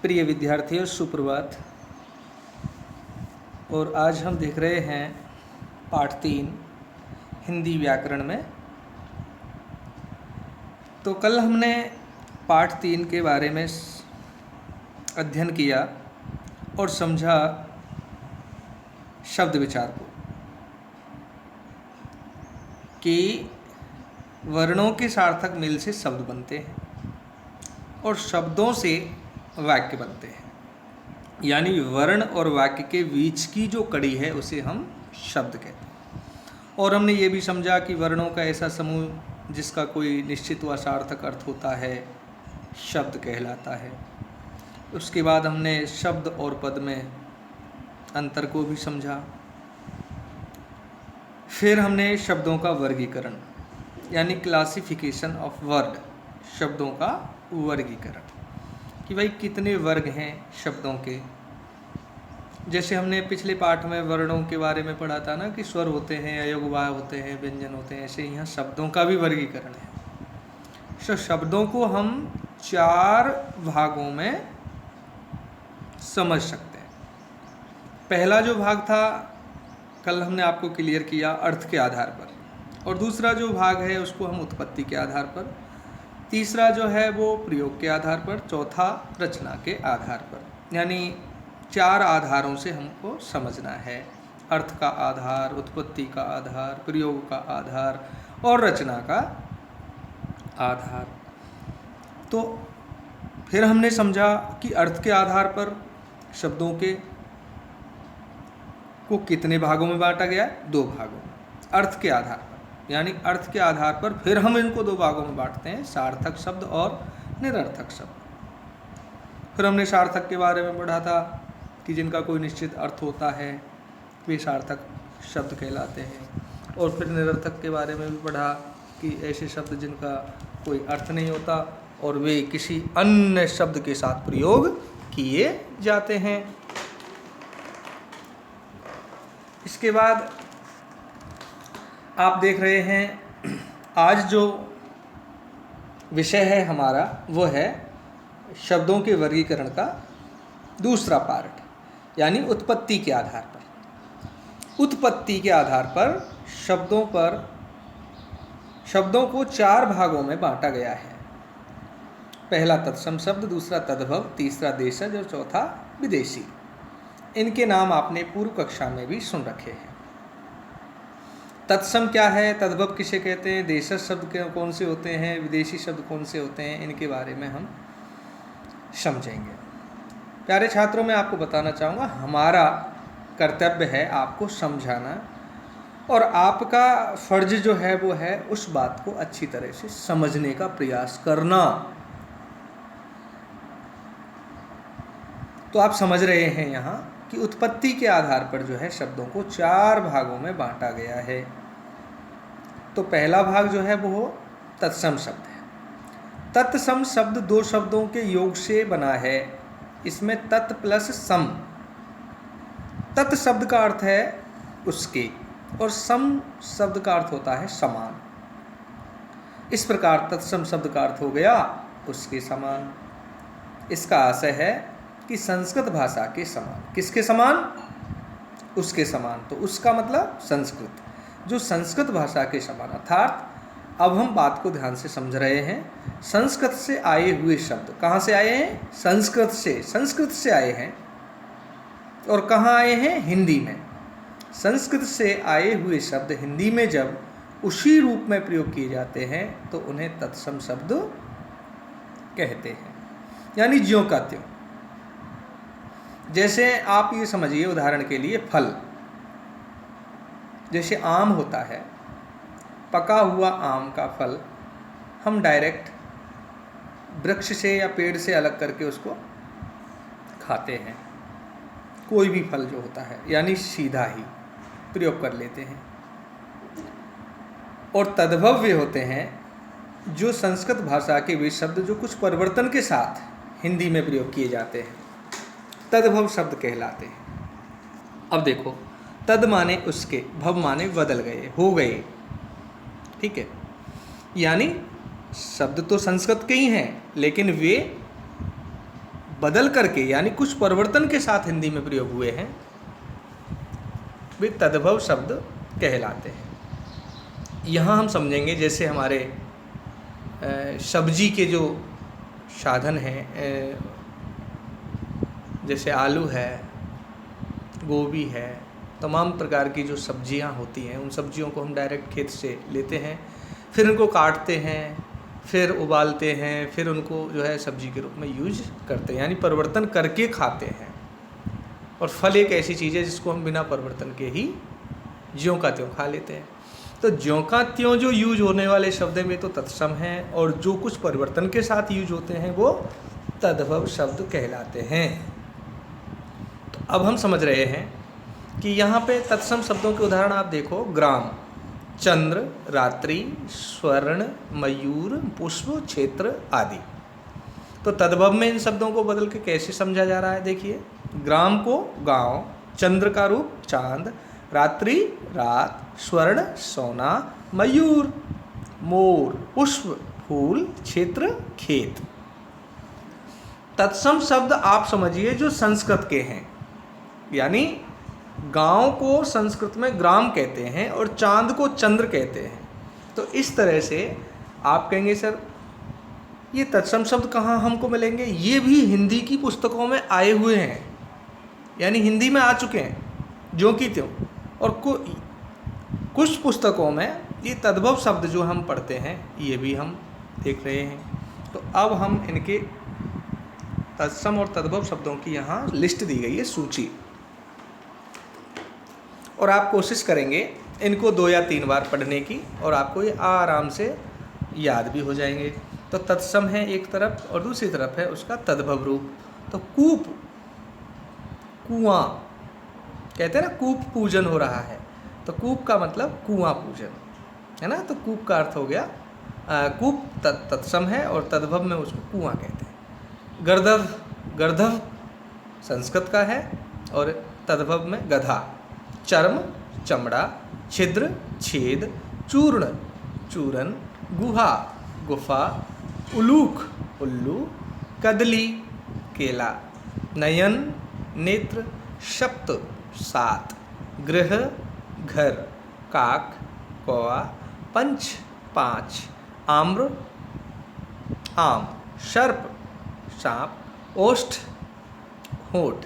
प्रिय विद्यार्थियों, सुप्रभात। और आज हम देख रहे हैं पाठ 3 हिंदी व्याकरण में। तो कल हमने पाठ 3 के बारे में अध्ययन किया और समझा शब्द विचार को कि वर्णों के सार्थक मेल से शब्द बनते हैं और शब्दों से वाक्य बनते हैं। यानी वर्ण और वाक्य के बीच की जो कड़ी है उसे हम शब्द कहते हैं। और हमने ये भी समझा कि वर्णों का ऐसा समूह जिसका कोई निश्चित व सार्थक अर्थ होता है शब्द कहलाता है। उसके बाद हमने शब्द और पद में अंतर को भी समझा। फिर हमने शब्दों का वर्गीकरण यानी क्लासिफिकेशन ऑफ वर्ड, शब्दों का वर्गीकरण कि भाई कितने वर्ग हैं शब्दों के। जैसे हमने पिछले पाठ में वर्णों के बारे में पढ़ा था ना कि स्वर होते हैं, अयोगवाय होते हैं, व्यंजन होते हैं, ऐसे यहाँ शब्दों का भी वर्गीकरण है। तो शब्दों को हम 4 भागों में समझ सकते हैं। पहला जो भाग था कल हमने आपको क्लियर किया अर्थ के आधार पर, और दूसरा जो भाग है उसको हम उत्पत्ति के आधार पर, तीसरा जो है वो प्रयोग के आधार पर, चौथा रचना के आधार पर। यानी 4 आधारों से हमको समझना है। अर्थ का आधार, उत्पत्ति का आधार, प्रयोग का आधार और रचना का आधार। तो फिर हमने समझा कि अर्थ के आधार पर शब्दों के को कितने भागों में बांटा गया है? 2 भागों में। अर्थ के आधार पर यानी अर्थ के आधार पर फिर हम इनको 2 भागों में बांटते हैं, सार्थक शब्द और निरर्थक शब्द। फिर हमने सार्थक के बारे में पढ़ा था कि जिनका कोई निश्चित अर्थ होता है वे सार्थक शब्द कहलाते हैं। और फिर निरर्थक के बारे में भी पढ़ा कि ऐसे शब्द जिनका कोई अर्थ नहीं होता और वे किसी अन्य शब्द के साथ प्रयोग किए जाते हैं। इसके बाद आप देख रहे हैं आज जो विषय है हमारा वो है शब्दों के वर्गीकरण का दूसरा पार्ट यानी उत्पत्ति के आधार पर। उत्पत्ति के आधार पर शब्दों को 4 भागों में बांटा गया है। पहला तत्सम शब्द, दूसरा तद्भव, तीसरा देशज और चौथा विदेशी। इनके नाम आपने पूर्व कक्षा में भी सुन रखे हैं। तत्सम क्या है, तद्भव किसे कहते हैं, देशज शब्द कौन से होते हैं, विदेशी शब्द कौन से होते हैं, इनके बारे में हम समझेंगे। प्यारे छात्रों, मैं आपको बताना चाहूँगा हमारा कर्तव्य है आपको समझाना और आपका फर्ज जो है वो है उस बात को अच्छी तरह से समझने का प्रयास करना। तो आप समझ रहे हैं यहाँ कि उत्पत्ति के आधार पर जो है शब्दों को 4 भागों में बांटा गया है। तो पहला भाग जो है वो तत्सम शब्द है। तत्सम शब्द 2 शब्दों के योग से बना है। इसमें तत् प्लस सम। तत् शब्द का अर्थ है उसके और सम शब्द का अर्थ होता है समान। इस प्रकार तत्सम शब्द का अर्थ हो गया उसके समान। इसका आशय है कि संस्कृत भाषा के समान। किसके समान? उसके समान। तो उसका मतलब संस्कृत, जो संस्कृत भाषा के समान। अर्थात अब हम बात को ध्यान से समझ रहे हैं। संस्कृत से आए हुए शब्द कहाँ से आए हैं? संस्कृत से आए हैं। और कहाँ आए हैं? हिंदी में। संस्कृत से आए हुए शब्द हिंदी में जब उसी रूप में प्रयोग किए जाते हैं तो उन्हें तत्सम शब्द कहते हैं। यानी ज्यों का त्यों। जैसे आप ये समझिए, उदाहरण के लिए फल, जैसे आम होता है, पका हुआ आम का फल हम डायरेक्ट वृक्ष से या पेड़ से अलग करके उसको खाते हैं। कोई भी फल जो होता है यानी सीधा ही प्रयोग कर लेते हैं। और तद्भव वे होते हैं जो संस्कृत भाषा के वे शब्द जो कुछ परिवर्तन के साथ हिंदी में प्रयोग किए जाते हैं, तद्भव शब्द कहलाते हैं। अब देखो, तद माने उसके, भव माने बदल गए, हो गए। ठीक है, यानी शब्द तो संस्कृत के ही हैं लेकिन वे बदल करके यानी कुछ परिवर्तन के साथ हिंदी में प्रयोग हुए हैं वे तद्भव शब्द कहलाते हैं। यहाँ हम समझेंगे जैसे हमारे सब्जी के जो साधन हैं, जैसे आलू है, गोभी है, तमाम प्रकार की जो सब्जियां होती हैं, उन सब्जियों को हम डायरेक्ट खेत से लेते हैं, फिर उनको काटते हैं, फिर उबालते हैं, फिर उनको जो है सब्जी के रूप में यूज करते हैं, यानी परिवर्तन करके खाते हैं। और फल एक ऐसी चीज़ है जिसको हम बिना परिवर्तन के ही ज्यों का त्यों खा लेते हैं। तो ज्यों का त्यों जो यूज होने वाले शब्द में तो तत्सम हैं, और जो कुछ परिवर्तन के साथ यूज होते हैं वो तद्भव शब्द कहलाते हैं। तो अब हम समझ रहे हैं कि यहाँ पे तत्सम शब्दों के उदाहरण आप देखो, ग्राम, चंद्र, रात्रि, स्वर्ण, मयूर, पुष्प, क्षेत्र आदि। तो तद्भव में इन शब्दों को बदल के कैसे समझा जा रहा है, देखिए। ग्राम को गांव, चंद्र का रूप चांद, रात्रि रात, स्वर्ण सोना, मयूर मोर, पुष्प फूल, क्षेत्र खेत। तत्सम शब्द आप समझिए जो संस्कृत के हैं, यानी गांव को संस्कृत में ग्राम कहते हैं और चांद को चंद्र कहते हैं। तो इस तरह से आप कहेंगे सर ये तत्सम शब्द कहाँ हमको मिलेंगे, ये भी हिंदी की पुस्तकों में आए हुए हैं, यानी हिंदी में आ चुके हैं ज्यों की त्यों। और कुछ पुस्तकों में ये तद्भव शब्द जो हम पढ़ते हैं ये भी हम देख रहे हैं। तो अब हम इनके तत्सम और तद्भव शब्दों की यहाँ लिस्ट दी गई है, सूची, और आप कोशिश करेंगे इनको 2 या 3 बार पढ़ने की और आपको ये आराम से याद भी हो जाएंगे। तो तत्सम है एक तरफ और दूसरी तरफ है उसका तद्भव रूप। तो कूप, कुआं कहते हैं ना, कूप पूजन हो रहा है, तो कूप का मतलब कुआं पूजन है ना। तो कूप का अर्थ हो गया कूप तत्सम है और तद्भव में उसको कुआं कहते हैं। गर्दभ, गर्दभ संस्कृत का है और तद्भव में गधा। चर्म चमड़ा, छिद्र छेद, चूर्ण चूरन, गुहा गुफा, उलूक उल्लू, कदली केला, नयन नेत्र, सप्त 7, गृह घर, काक कौवा, पंच 5, आम्र आम, सर्प सांप, ओष्ठ होठ।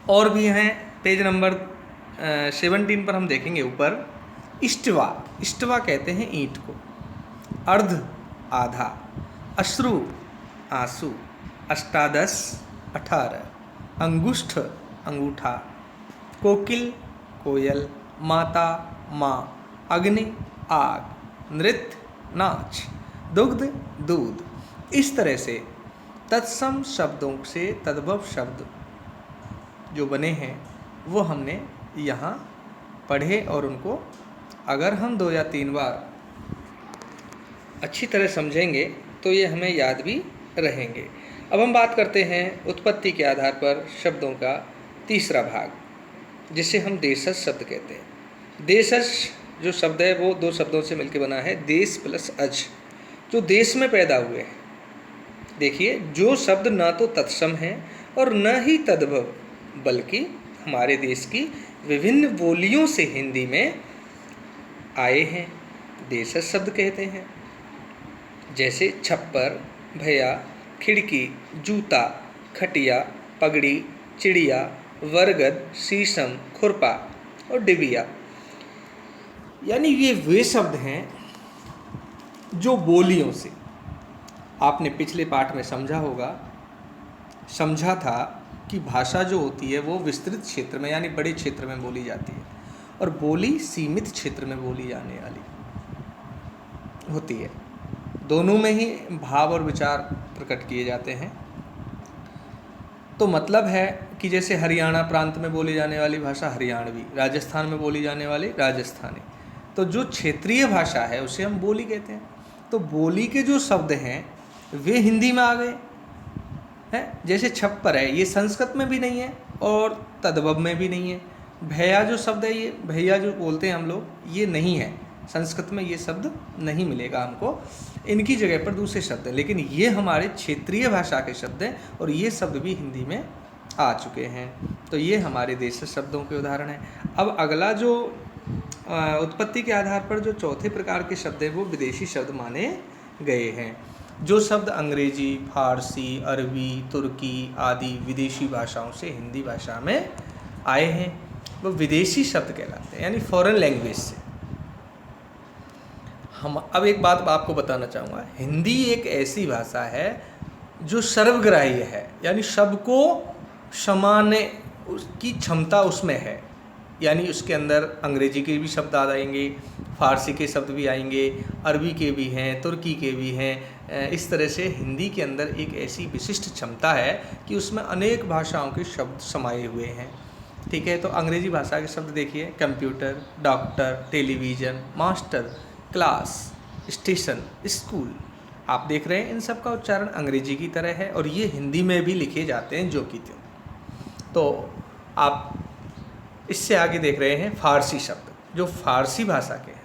और भी हैं, पेज नंबर 17 पर हम देखेंगे ऊपर, इष्टवा, इष्टवा कहते हैं ईंट को। अर्ध आधा, अश्रु आंसू, अष्टादश 18, अंगुष्ठ अंगूठा, कोकिल कोयल, माता माँ, अग्नि आग, नृत्य नाच, दुग्ध दूध। इस तरह से तत्सम शब्दों से तद्भव शब्द जो बने हैं वो हमने यहाँ पढ़े, और उनको अगर हम 2 या 3 बार अच्छी तरह समझेंगे तो ये हमें याद भी रहेंगे। अब हम बात करते हैं उत्पत्ति के आधार पर शब्दों का तीसरा भाग, जिसे हम देशज शब्द कहते हैं। देशज जो शब्द है वो 2 शब्दों से मिलकर बना है, देश प्लस अज, जो देश में पैदा हुए हैं। देखिए, जो शब्द ना तो तत्सम है और न ही तद्भव, बल्कि हमारे देश की विभिन्न बोलियों से हिंदी में आए हैं, देशज शब्द कहते हैं। जैसे छप्पर, भैया, खिड़की, जूता, खटिया, पगड़ी, चिड़िया, बरगद, शीशम, खुरपा और डिबिया। यानी ये वे शब्द हैं जो बोलियों से, आपने पिछले पाठ में समझा था कि भाषा जो होती है वो विस्तृत क्षेत्र में यानी बड़े क्षेत्र में बोली जाती है, और बोली सीमित क्षेत्र में बोली जाने वाली होती है। दोनों में ही भाव और विचार प्रकट किए जाते हैं। तो मतलब है कि जैसे हरियाणा प्रांत में बोली जाने वाली भाषा हरियाणवी, राजस्थान में बोली जाने वाली राजस्थानी, तो जो क्षेत्रीय भाषा है उसे हम बोली कहते हैं। तो बोली के जो शब्द हैं वे हिंदी में आ गए हैं। जैसे छप्पर है, ये संस्कृत में भी नहीं है और तद्भव में भी नहीं है। भैया जो शब्द है, ये भैया जो बोलते हैं हम लोग, ये नहीं है, संस्कृत में ये शब्द नहीं मिलेगा हमको, इनकी जगह पर दूसरे शब्द हैं, लेकिन ये हमारे क्षेत्रीय भाषा के शब्द हैं और ये शब्द भी हिंदी में आ चुके हैं। तो ये हमारे देशी शब्दों के उदाहरण हैं। अब अगला जो उत्पत्ति के आधार पर जो चौथे प्रकार के शब्द हैं वो विदेशी शब्द माने गए हैं। जो शब्द अंग्रेजी, फारसी, अरबी, तुर्की आदि विदेशी भाषाओं से हिंदी भाषा में आए हैं वो विदेशी शब्द कहलाते हैं, यानी फॉरेन लैंग्वेज से। हम अब एक बात आपको बताना चाहूँगा, हिंदी एक ऐसी भाषा है जो सर्वग्राही है, यानी सबको समाने उसकी क्षमता उसमें है। यानी उसके अंदर अंग्रेजी के भी शब्द आ जाएंगे, फारसी के शब्द भी आएंगे, अरबी के भी हैं, तुर्की के भी हैं। इस तरह से हिंदी के अंदर एक ऐसी विशिष्ट क्षमता है कि उसमें अनेक भाषाओं के शब्द समाये हुए हैं। ठीक है, तो अंग्रेजी भाषा के शब्द देखिए, computer, doctor, television, master, class, station, school. आप देख रहे हैं इन सब का उच्चारण अंग्रेजी की तरह है और ये हिंदी में भी लिखे जाते हैं जो कि त्यों। तो आप इससे आगे देख रहे हैं फारसी शब्द, जो फारसी भाषा के हैं।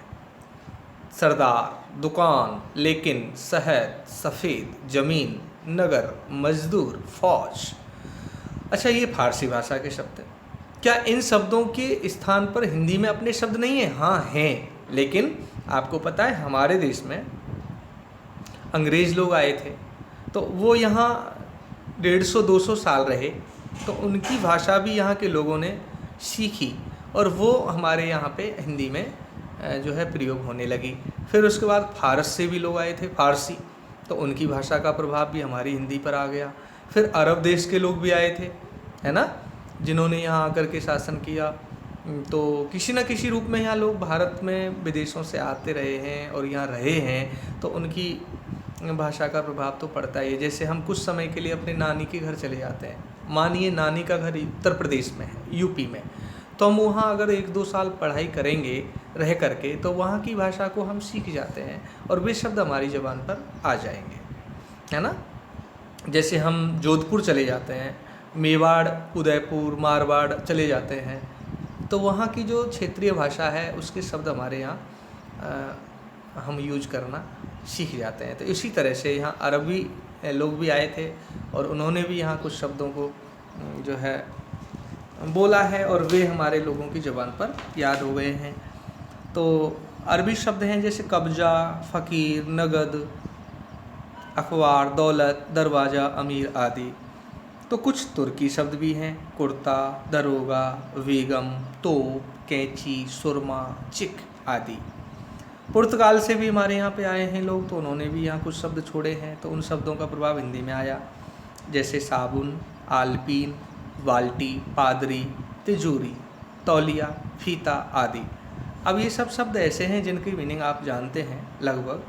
सरदार, दुकान, लेकिन, शहर, सफ़ेद, ज़मीन, नगर, मजदूर, फौज। अच्छा, ये फारसी भाषा के शब्द हैं। क्या इन शब्दों के स्थान पर हिंदी में अपने शब्द नहीं हैं? हाँ हैं, लेकिन आपको पता है हमारे देश में अंग्रेज़ लोग आए थे तो वो यहाँ 150-200 साल रहे, तो उनकी भाषा भी यहाँ के लोगों ने सीखी और वो हमारे यहाँ पे हिंदी में जो है प्रयोग होने लगी। फिर उसके बाद फारस से भी लोग आए थे, फारसी, तो उनकी भाषा का प्रभाव भी हमारी हिंदी पर आ गया। फिर अरब देश के लोग भी आए थे, है ना, जिन्होंने यहाँ आकर के शासन किया। तो किसी न किसी रूप में यहाँ लोग भारत में विदेशों से आते रहे हैं और यहाँ रहे हैं, तो उनकी भाषा का प्रभाव तो पड़ता ही है। जैसे हम कुछ समय के लिए अपने नानी के घर चले जाते हैं, मानिए नानी का घर उत्तर प्रदेश में है, यूपी में, तो हम वहाँ अगर 1-2 साल पढ़ाई करेंगे रह करके तो वहाँ की भाषा को हम सीख जाते हैं और वे शब्द हमारी ज़बान पर आ जाएंगे, है ना। जैसे हम जोधपुर चले जाते हैं, मेवाड़, उदयपुर, मारवाड़ चले जाते हैं, तो वहाँ की जो क्षेत्रीय भाषा है उसके शब्द हमारे यहाँ हम यूज करना सीख जाते हैं। तो इसी तरह से यहाँ अरबी लोग भी आए थे और उन्होंने भी यहाँ कुछ शब्दों को जो है बोला है और वे हमारे लोगों की ज़बान पर याद हो गए हैं। तो अरबी शब्द हैं जैसे कब्जा, फ़कीर, नगद, अखबार, दौलत, दरवाज़ा, अमीर आदि। तो कुछ तुर्की शब्द भी हैं, कुर्ता, दरोगा, बेगम, तोप, कैंची, सुरमा, चिक आदि। पुर्तगाल से भी हमारे यहाँ पे आए हैं लोग, तो उन्होंने भी यहाँ कुछ शब्द छोड़े हैं, तो उन शब्दों का प्रभाव हिंदी में आया, जैसे साबुन, आलपीन, बाल्टी, पादरी, तिजोरी, तौलिया, फीता आदि। अब ये सब शब्द ऐसे हैं जिनकी मीनिंग आप जानते हैं लगभग।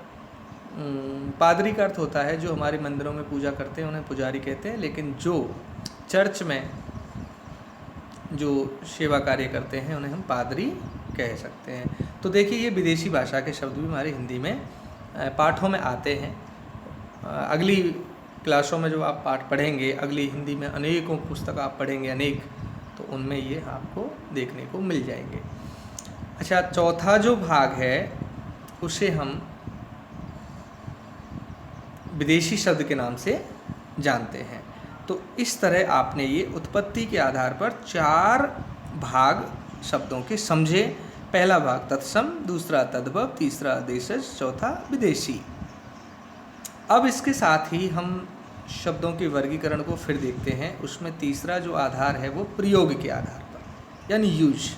पादरी का अर्थ होता है जो हमारे मंदिरों में पूजा करते हैं उन्हें पुजारी कहते हैं, लेकिन जो चर्च में जो सेवा कार्य करते हैं उन्हें हम पादरी कह सकते हैं। तो देखिए ये विदेशी भाषा के शब्द भी हमारी हिंदी में पाठों में आते हैं। अगली क्लासों में जो आप पाठ पढ़ेंगे, अगली हिंदी में अनेकों पुस्तक आप पढ़ेंगे, अनेक, तो उनमें ये आपको देखने को मिल जाएंगे। अच्छा, चौथा जो भाग है उसे हम विदेशी शब्द के नाम से जानते हैं। तो इस तरह आपने ये उत्पत्ति के आधार पर 4 भाग शब्दों के समझे। पहला भाग तत्सम, दूसरा तद्भव, तीसरा देशज, चौथा विदेशी। अब इसके साथ ही हम शब्दों के वर्गीकरण को फिर देखते हैं। उसमें तीसरा जो आधार है वो प्रयोग के आधार पर, यानी यूज।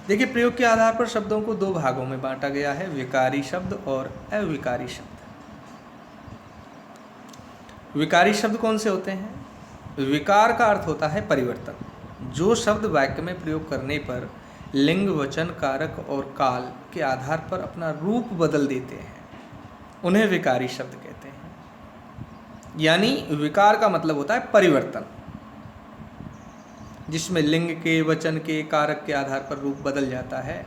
देखिए, प्रयोग के आधार पर शब्दों को 2 भागों में बांटा गया है, विकारी शब्द और अविकारी शब्द। विकारी शब्द कौन से होते हैं? विकार का अर्थ होता है परिवर्तन। जो शब्द वाक्य में प्रयोग करने पर लिंग, वचन, कारक और काल के आधार पर अपना रूप बदल देते हैं उन्हें विकारी शब्द कहते हैं। यानी विकार का मतलब होता है परिवर्तन, जिसमें लिंग के, वचन के, कारक के आधार पर रूप बदल जाता है,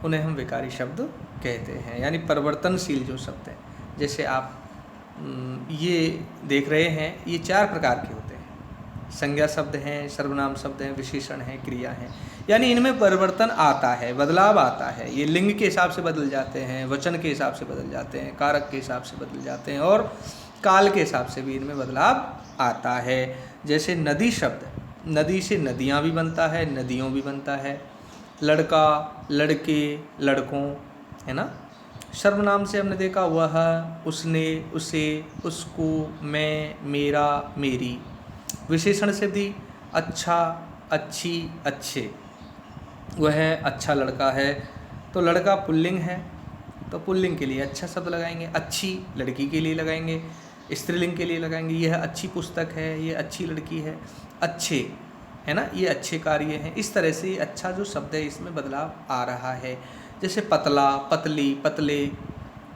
उन्हें हम विकारी शब्द कहते हैं। यानी परिवर्तनशील जो शब्द हैं, जैसे आप ये देख रहे हैं, ये 4 प्रकार के होते हैं। संज्ञा शब्द हैं, सर्वनाम शब्द हैं, विशेषण हैं, क्रिया हैं, यानी इनमें परिवर्तन आता है, बदलाव आता है। ये लिंग के हिसाब से बदल जाते हैं, वचन के हिसाब से बदल जाते हैं, कारक के हिसाब से बदल जाते हैं और काल के हिसाब से भी इनमें बदलाव आता है। जैसे नदी शब्द, नदी से नदियाँ भी बनता है, नदियों भी बनता है, लड़का, लड़के, लड़कों, है ना। सर्वनाम से हमने देखा वह, उसने, उसे, उसको, मैं, मेरा, मेरी। विशेषण से भी अच्छा, अच्छी, अच्छे। वह अच्छा लड़का है, तो लड़का पुल्लिंग है तो पुल्लिंग के लिए अच्छा शब्द लगाएंगे, अच्छी लड़की के लिए लगाएंगे, स्त्रीलिंग के लिए लगाएंगे, यह अच्छी पुस्तक है, ये अच्छी लड़की है, अच्छे, है ना, ये अच्छे कार्य हैं। इस तरह से अच्छा जो शब्द है इसमें बदलाव आ रहा है। जैसे पतला, पतली, पतले।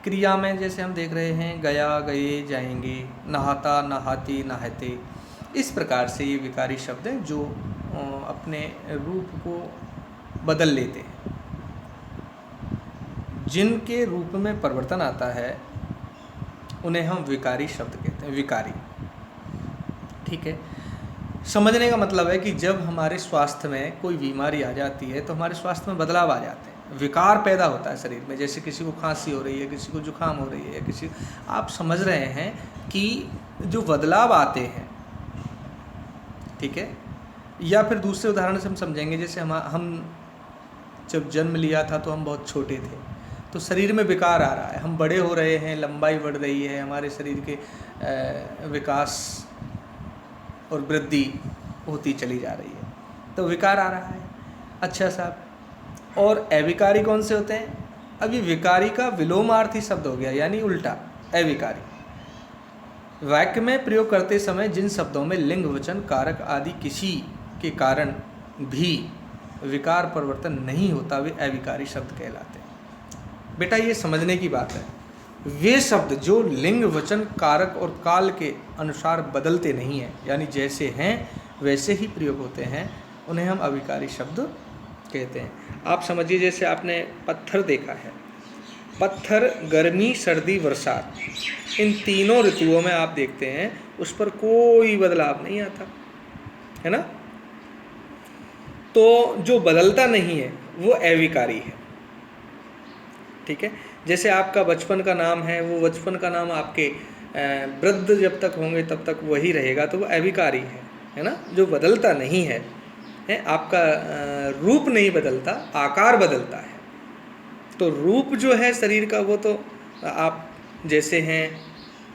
क्रिया में जैसे हम देख रहे हैं गया, गए, जाएंगे, नहाता, नहाती, नहाते। इस प्रकार से ये विकारी शब्द हैं जो अपने रूप को बदल लेते हैं, जिनके रूप में परिवर्तन आता है उन्हें हम विकारी शब्द कहते हैं, विकारी। ठीक है। समझने का मतलब है कि जब हमारे स्वास्थ्य में कोई बीमारी आ जाती है तो हमारे स्वास्थ्य में बदलाव आ जाते हैं, विकार पैदा होता है शरीर में। जैसे किसी को खांसी हो रही है, किसी को जुकाम हो रही है, किसी, आप समझ रहे हैं कि जो बदलाव आते हैं, ठीक है। या फिर दूसरे उदाहरण से हम समझेंगे, जैसे हम जब जन्म लिया था तो हम बहुत छोटे थे, तो शरीर में विकार आ रहा है, हम बड़े हो रहे हैं, लंबाई बढ़ रही है, हमारे शरीर के विकास और वृद्धि होती चली जा रही है, तो विकार आ रहा है। अच्छा साहब, और अविकारी कौन से होते हैं? अब ये विकारी का विलोमार्थी शब्द हो गया, यानी उल्टा, अविकारी। वाक्य में प्रयोग करते समय जिन शब्दों में लिंग, वचन, कारक आदि किसी के कारण भी विकार परिवर्तन नहीं होता, वे अविकारी शब्द कहलाते हैं। बेटा ये समझने की बात है, वे शब्द जो लिंग, वचन, कारक और काल के अनुसार बदलते नहीं हैं, यानी जैसे हैं वैसे ही प्रयोग होते हैं, उन्हें हम अविकारी शब्द कहते हैं। आप समझिए, जैसे आपने पत्थर देखा है, पत्थर गर्मी, सर्दी, बरसात, इन तीनों ऋतुओं में आप देखते हैं उस पर कोई बदलाव नहीं आता, है ना। तो जो बदलता नहीं है वो अविकारी है। ठीक है। जैसे आपका बचपन का नाम है, वो बचपन का नाम आपके वृद्ध जब तक होंगे तब तक वही रहेगा, तो वो अविकारी है ना, जो बदलता नहीं है। आपका रूप नहीं बदलता, आकार बदलता है। तो रूप जो है शरीर का, वो तो आप जैसे हैं,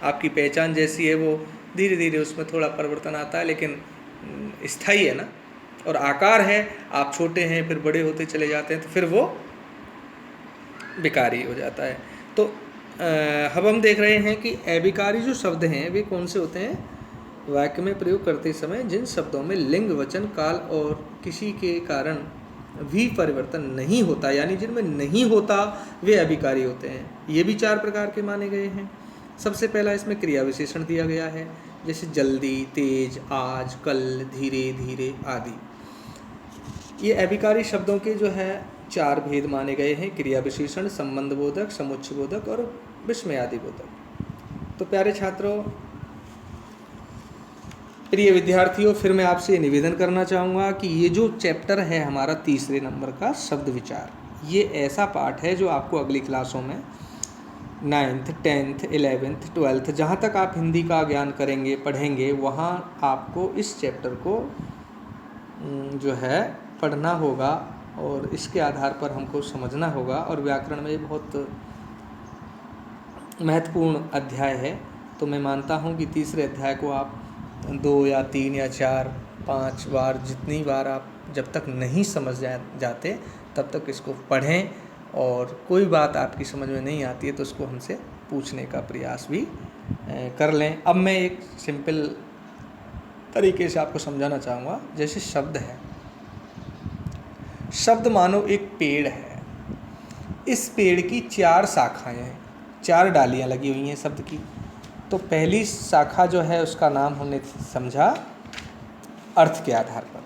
आपकी पहचान जैसी है, वो धीरे धीरे उसमें थोड़ा परिवर्तन आता है, लेकिन स्थायी है ना। और आकार है, आप छोटे हैं फिर बड़े होते चले जाते हैं, तो फिर वो विकारी हो जाता है। तो अब हम देख रहे हैं कि अविकारी जो शब्द हैं वे कौन से होते हैं? वाक्य में प्रयोग करते समय जिन शब्दों में लिंग, वचन, काल और किसी के कारण भी परिवर्तन नहीं होता, यानी जिनमें नहीं होता, वे अविकारी होते हैं। ये भी 4 प्रकार के माने गए हैं। सबसे पहला इसमें क्रिया विशेषण दिया गया है, जैसे जल्दी, तेज, आज, कल, धीरे, धीरे आदि। ये अविकारी शब्दों के जो है 4 भेद माने गए हैं, क्रिया विशेषण, संबंध बोधक, समुच्चय बोधक और विस्मयादि बोधक। तो प्यारे छात्रों, प्रिय विद्यार्थियों, फिर मैं आपसे निवेदन करना चाहूँगा कि ये जो चैप्टर है हमारा 3रे नंबर का शब्द विचार, ये ऐसा पाठ है जो आपको अगली क्लासों में 9th, 10th, 11th, 12th, जहाँ तक आप हिंदी का ज्ञान करेंगे, पढ़ेंगे, वहाँ आपको इस चैप्टर को जो है पढ़ना होगा और इसके आधार पर हमको समझना होगा। और व्याकरण में ये बहुत महत्वपूर्ण अध्याय है। तो मैं मानता हूँ कि 3रे अध्याय को आप 2 या 3 या 4, 5 बार, जितनी बार आप जब तक नहीं समझ जाते तब तक इसको पढ़ें, और कोई बात आपकी समझ में नहीं आती है तो उसको हमसे पूछने का प्रयास भी कर लें। अब मैं एक सिंपल तरीके से आपको समझाना चाहूँगा। जैसे शब्द है, शब्द मानो एक पेड़ है, इस पेड़ की 4 शाखाएं हैं, 4 डालियाँ लगी हुई हैं शब्द की। तो पहली शाखा जो है उसका नाम हमने समझा अर्थ के आधार पर,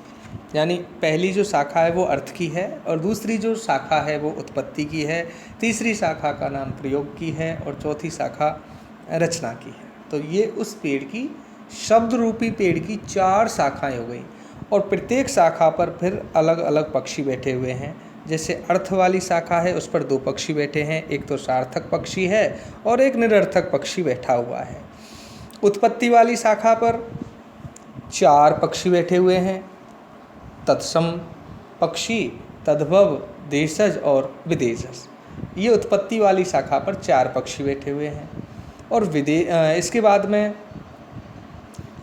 यानी पहली जो शाखा है वो अर्थ की है, और दूसरी जो शाखा है वो उत्पत्ति की है, तीसरी शाखा का नाम प्रयोग की है, और चौथी शाखा रचना की है। तो ये उस पेड़ की शब्द रूपी पेड़ की 4 शाखाएं हो गई और प्रत्येक शाखा पर फिर अलग अलग पक्षी बैठे हुए हैं। जैसे अर्थ वाली शाखा है, उस पर 2 पक्षी बैठे हैं, एक तो सार्थक पक्षी है और एक निरर्थक पक्षी बैठा हुआ है। उत्पत्ति वाली शाखा पर 4 पक्षी बैठे हुए हैं, तत्सम पक्षी, तद्भव, देशज और विदेशज। ये उत्पत्ति वाली शाखा पर 4 पक्षी बैठे हुए हैं। और इसके बाद में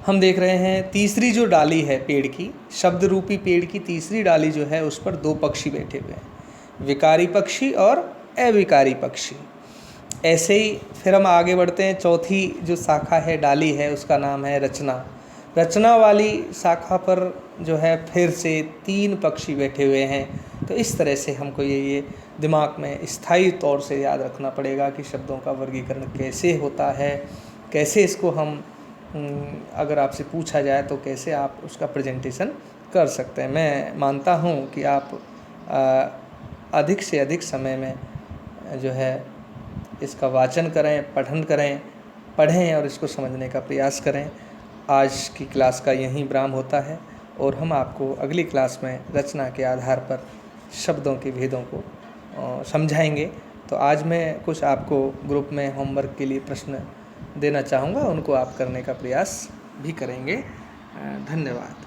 हम देख रहे हैं तीसरी जो डाली है पेड़ की, शब्द रूपी पेड़ की तीसरी डाली जो है, उस पर 2 पक्षी बैठे हुए हैं, विकारी पक्षी और अविकारी पक्षी। ऐसे ही फिर हम आगे बढ़ते हैं। चौथी जो शाखा है, डाली है, उसका नाम है रचना। रचना वाली शाखा पर जो है फिर से 3 पक्षी बैठे हुए हैं। तो इस तरह से हमको ये दिमाग में स्थायी तौर से याद रखना पड़ेगा कि शब्दों का वर्गीकरण कैसे होता है, कैसे इसको हम अगर आपसे पूछा जाए तो कैसे आप उसका प्रेजेंटेशन कर सकते हैं। मैं मानता हूँ कि आप अधिक से अधिक समय में जो है इसका वाचन करें, पठन करें, पढ़ें और इसको समझने का प्रयास करें। आज की क्लास का यहीं विराम होता है और हम आपको अगली क्लास में रचना के आधार पर शब्दों के भेदों को समझाएंगे। तो आज मैं कुछ आपको ग्रुप में होमवर्क के लिए प्रश्न देना चाहूँगा, उनको आप करने का प्रयास भी करेंगे। धन्यवाद।